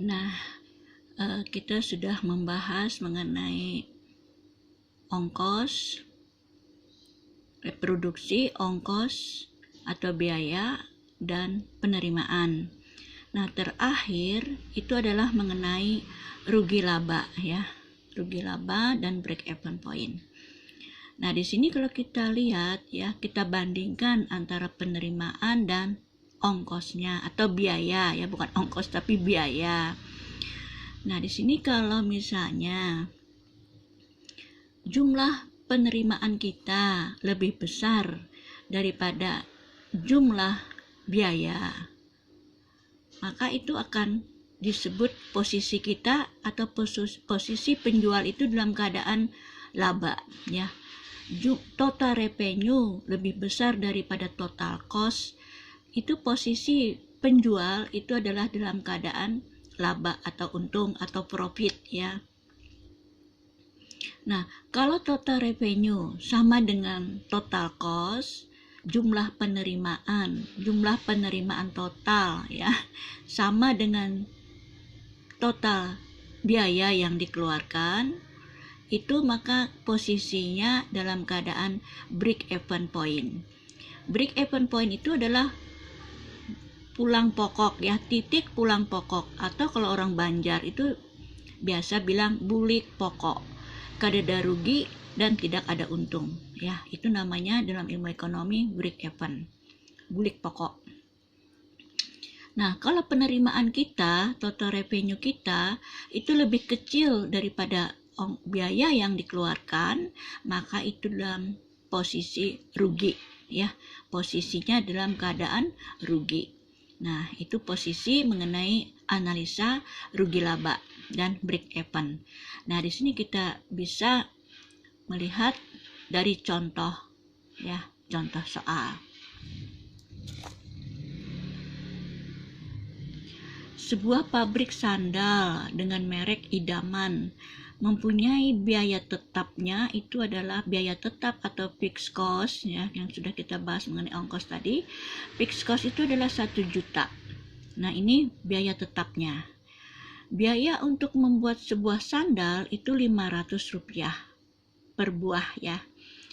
Nah, kita sudah membahas mengenai ongkos, reproduksi, ongkos atau biaya, dan penerimaan. Nah, terakhir itu adalah mengenai rugi laba ya. Rugi laba dan break even point. Nah, di sini kalau kita lihat ya, kita bandingkan antara penerimaan dan ongkosnya atau biaya ya, bukan ongkos tapi biaya. Nah, di sini kalau misalnya jumlah penerimaan kita lebih besar daripada jumlah biaya, maka itu akan disebut posisi kita atau posisi penjual itu dalam keadaan laba ya. Total revenue lebih besar daripada total cost, itu posisi penjual itu adalah dalam keadaan laba atau untung atau profit ya. Nah, kalau total revenue sama dengan total cost, jumlah penerimaan total ya sama dengan total biaya yang dikeluarkan, itu maka posisinya dalam keadaan break even point. Break even point itu adalah pulang pokok ya, titik pulang pokok, atau kalau orang Banjar itu biasa bilang bulik pokok, kadada rugi dan tidak ada untung ya. Itu namanya dalam ilmu ekonomi break even, bulik pokok. Nah, kalau penerimaan kita, total revenue kita itu lebih kecil daripada biaya yang dikeluarkan, maka itu dalam posisi rugi ya. Posisinya dalam keadaan rugi. Nah, itu posisi mengenai analisa rugi laba dan break even. Nah, di sini kita bisa melihat dari contoh ya, contoh soal. Sebuah pabrik sandal dengan merek idaman mempunyai biaya tetapnya, itu adalah biaya tetap atau fixed cost ya, yang sudah kita bahas mengenai ongkos tadi. Fixed cost itu adalah 1 juta. Nah, ini biaya tetapnya. Biaya untuk membuat sebuah sandal itu 500 rupiah per buah ya.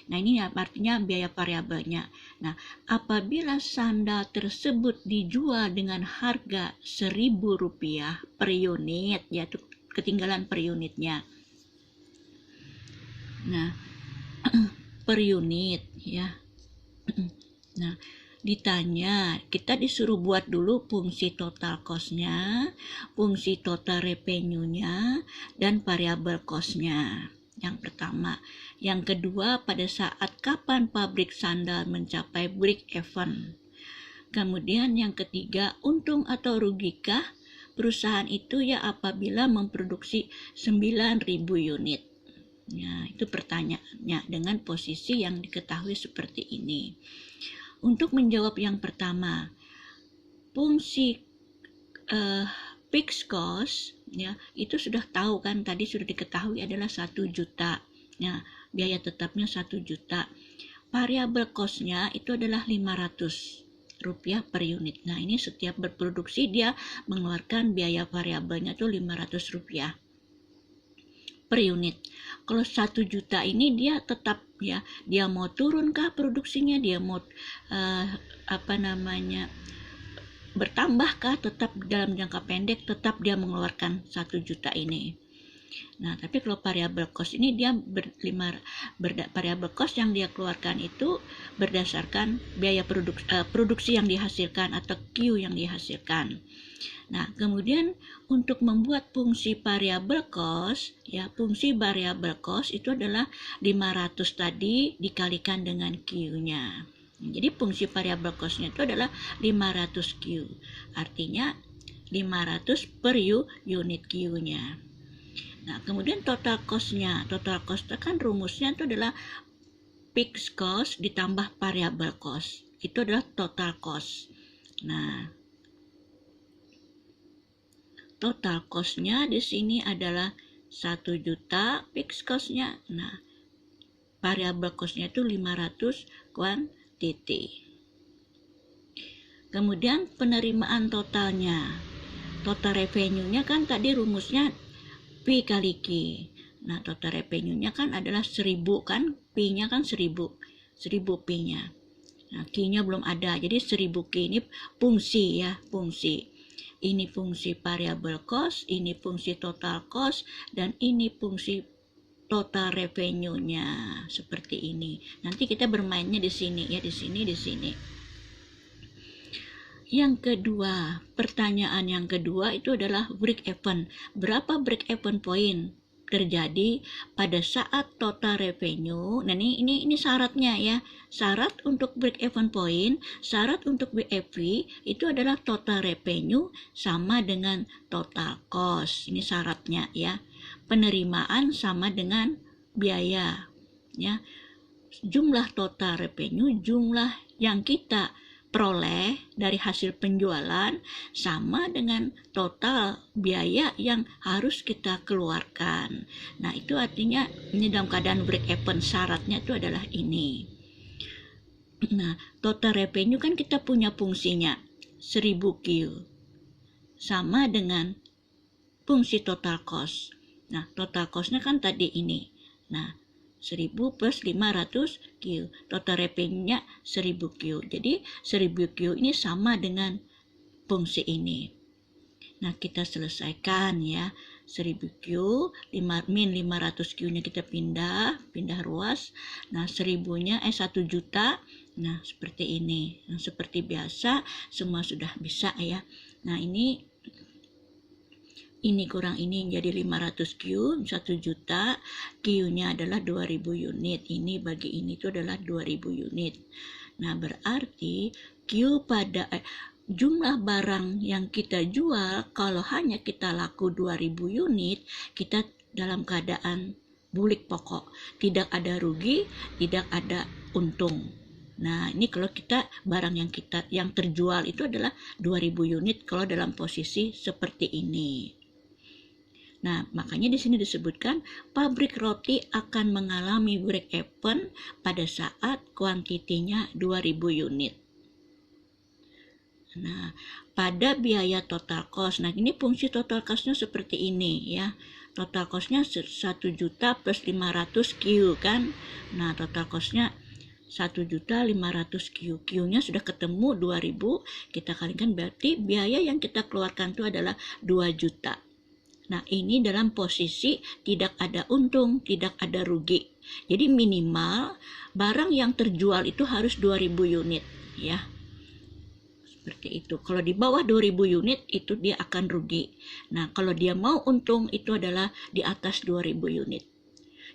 Nah, ini artinya biaya variabelnya. Nah, apabila sandal tersebut dijual dengan harga 1.000 rupiah per unit, yaitu ketinggalan per unitnya. Nah, per unit ya. Nah, ditanya, kita disuruh buat dulu fungsi total cost-nya, fungsi total revenue-nya, dan variable cost-nya. Yang pertama. Yang kedua, pada saat kapan pabrik sandal mencapai break even. Kemudian yang ketiga, untung atau rugikah perusahaan itu ya apabila memproduksi 9.000 unit. Nah, itu pertanyaannya dengan posisi yang diketahui seperti ini. Untuk menjawab yang pertama, fungsi fixed cost ya, itu sudah tahu kan, tadi sudah diketahui adalah 1 juta. Nah, biaya tetapnya 1 juta. Variable cost-nya itu adalah 500 rupiah per unit. Nah, ini setiap berproduksi dia mengeluarkan biaya variabelnya itu 500 rupiah per unit. Kalau 1 juta ini dia tetap ya, dia mau turunkah produksinya, dia mau bertambahkah, tetap dalam jangka pendek tetap dia mengeluarkan 1 juta ini. Nah, tapi kalau variable cost ini dia variable cost yang dia keluarkan itu berdasarkan biaya produksi yang dihasilkan atau Q yang dihasilkan. Nah, kemudian untuk membuat fungsi variable cost ya, fungsi variable cost itu adalah 500 tadi dikalikan dengan Q-nya. Jadi fungsi variable cost-nya itu adalah 500 Q. Artinya 500 per unit Q-nya. Nah, kemudian total cost-nya. Total cost kan rumusnya itu adalah fixed cost ditambah variable cost. Itu adalah total cost. Nah, total cost-nya di sini adalah 1 juta fixed cost-nya. Nah, variable cost-nya itu 500 quantity. Kemudian penerimaan totalnya. total revenue-nya kan tadi rumusnya P kali Q. Nah, total revenue-nya kan adalah 1000 kan, P-nya kan 1000 P-nya. Nah, Q-nya belum ada, jadi 1000 Q ini fungsi ya, fungsi. Ini fungsi variable cost, ini fungsi total cost, dan ini fungsi total revenue-nya seperti ini. Nanti kita bermainnya di sini ya, di sini. Yang kedua, pertanyaan yang kedua itu adalah break even. Berapa break even point terjadi pada saat total revenue? Nah, ini syaratnya ya. Syarat untuk break even point, syarat untuk BEP itu adalah total revenue sama dengan total cost. Ini syaratnya ya. Penerimaan sama dengan biaya ya. Jumlah total revenue, jumlah yang kita peroleh dari hasil penjualan sama dengan total biaya yang harus kita keluarkan. Nah, itu artinya ini dalam keadaan break even, syaratnya itu adalah ini. Nah, total revenue kan kita punya fungsinya 1000 Q sama dengan fungsi total cost. Nah, total cost-nya kan tadi ini. Nah, 1000 plus 500 Q, total revenue-nya 1000 Q. Jadi 1000 Q ini sama dengan fungsi ini. Nah, kita selesaikan ya. 1000 Q min 500 Q-nya kita pindah ruas. Nah, 1000-nya 1 juta. Nah, seperti ini. Nah, seperti biasa semua sudah bisa ya. Nah, ini kurang ini jadi 500 Q, 1 juta, Q-nya adalah 2000 unit. Ini bagi ini itu adalah 2000 unit. Nah, berarti Q pada jumlah barang yang kita jual, kalau hanya kita laku 2000 unit, kita dalam keadaan bulik pokok. Tidak ada rugi, tidak ada untung. Nah, ini kalau kita barang yang terjual itu adalah 2000 unit kalau dalam posisi seperti ini. Nah, makanya di sini disebutkan pabrik roti akan mengalami break even pada saat kuantitinya 2000 unit. Nah, pada biaya total cost. Nah, ini fungsi total cost-nya seperti ini ya. Total cost-nya 1 juta plus 500 Q kan. Nah, total cost-nya 1 juta 500 Q. Q-nya sudah ketemu 2000, kita kalikan berarti biaya yang kita keluarkan itu adalah 2 juta. Nah, ini dalam posisi tidak ada untung, tidak ada rugi. Jadi minimal barang yang terjual itu harus 2000 unit ya. Seperti itu. Kalau di bawah 2000 unit itu dia akan rugi. Nah, kalau dia mau untung itu adalah di atas 2000 unit.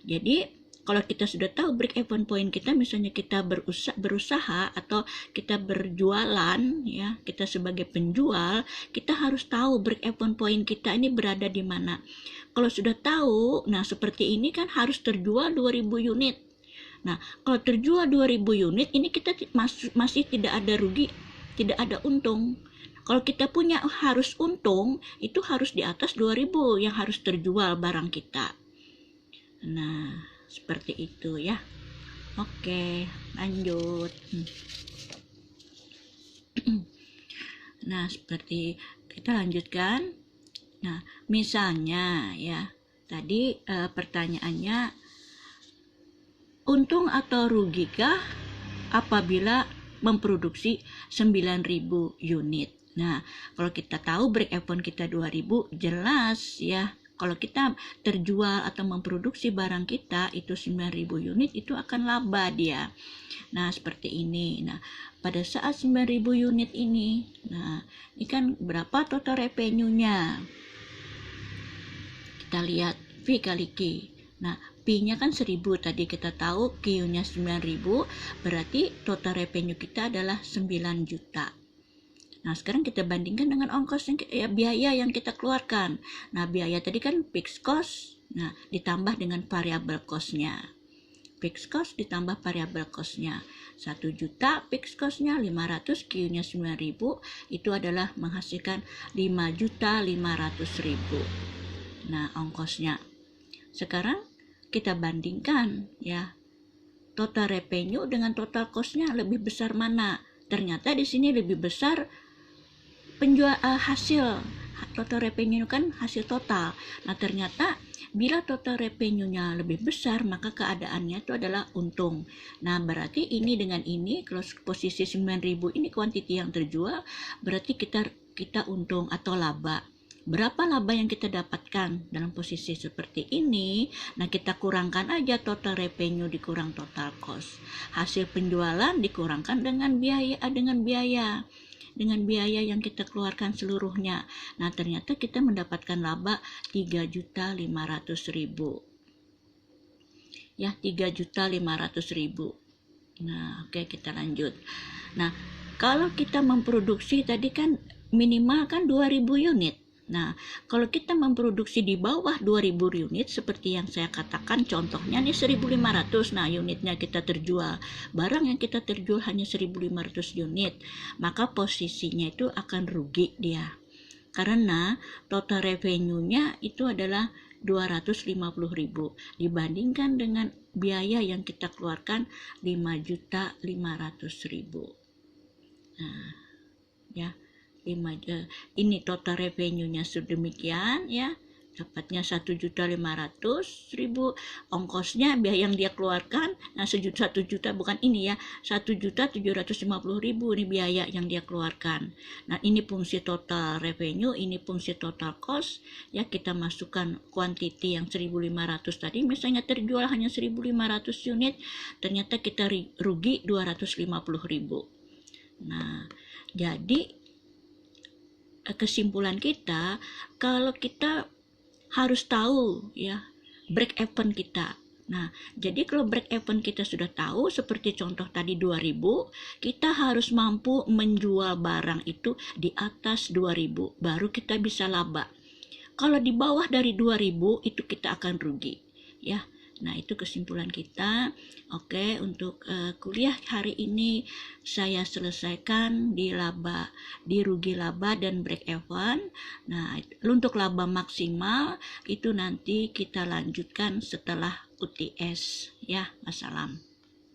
Jadi kalau kita sudah tahu break even point kita, misalnya kita berusaha atau kita berjualan ya, kita sebagai penjual, kita harus tahu break even point kita ini berada di mana. Kalau sudah tahu, nah seperti ini kan harus terjual 2000 unit. Nah, kalau terjual 2000 unit ini kita masih tidak ada rugi, tidak ada untung. Kalau kita punya harus untung, itu harus di atas 2000 yang harus terjual barang kita. Nah, seperti itu ya. Oke, lanjut. Nah, seperti kita lanjutkan. Nah, misalnya ya, tadi pertanyaannya, untung atau rugikah apabila memproduksi 9000 unit? Nah, kalau kita tahu break even kita 2000, jelas ya. Kalau kita terjual atau memproduksi barang kita itu 9000 unit, itu akan laba dia. Nah, seperti ini. Nah, pada saat 9000 unit ini, nah, ini kan berapa total revenue-nya? Kita lihat V kali Q. Nah, P-nya kan 1000, tadi kita tahu Q-nya 9000, berarti total revenue kita adalah 9 juta. Nah, sekarang kita bandingkan dengan ongkos biaya yang kita keluarkan. Nah, biaya tadi kan fixed cost, nah ditambah dengan variable cost-nya. Fixed cost ditambah variable cost-nya. 1 juta fixed cost-nya, 500, Q-nya 9000, itu adalah menghasilkan 5.500.000. Nah, ongkosnya. Sekarang kita bandingkan ya. Total revenue dengan total cost-nya lebih besar mana? Ternyata di sini lebih besar hasil total revenue kan hasil total. Nah, ternyata bila total revenue-nya lebih besar, maka keadaannya itu adalah untung. Nah, berarti ini dengan ini, kalau posisi 9.000 ini kuantiti yang terjual, berarti kita untung atau laba. Berapa laba yang kita dapatkan dalam posisi seperti ini? Nah, kita kurangkan aja total revenue dikurang total cost. Hasil penjualan dikurangkan dengan biaya yang kita keluarkan seluruhnya. Nah, ternyata kita mendapatkan laba 3.500.000. Ya, 3.500.000. Nah, oke, kita lanjut. Nah, kalau kita memproduksi tadi kan minimal kan 2.000 unit. Nah, kalau kita memproduksi di bawah 2.000 unit, seperti yang saya katakan, contohnya nih 1.500, nah unitnya kita terjual, barang yang kita terjual hanya 1.500 unit, maka posisinya itu akan rugi dia. Karena total revenue-nya itu adalah 250.000 dibandingkan dengan biaya yang kita keluarkan 5.500.000. Nah, ya. Ini total revenue-nya sedemikian ya, dapatnya 1.500.000, ongkosnya biaya yang dia keluarkan, nah 1 juta bukan ini ya, 1.750.000 ini biaya yang dia keluarkan. Nah, ini fungsi total revenue, ini fungsi total cost ya, kita masukkan kuantiti yang 1.500 tadi, misalnya terjual hanya 1.500 unit, ternyata kita rugi 250.000. Nah, jadi kesimpulan kita, kalau kita harus tahu ya break even kita. Nah, jadi kalau break even kita sudah tahu, seperti contoh tadi 2.000, kita harus mampu menjual barang itu di atas 2.000, baru kita bisa laba. Kalau di bawah dari 2.000 itu kita akan rugi ya. Nah, itu kesimpulan kita. Oke, untuk kuliah hari ini saya selesaikan di rugi laba dan break even. Nah, untuk laba maksimal itu nanti kita lanjutkan setelah UTS ya. Wassalam.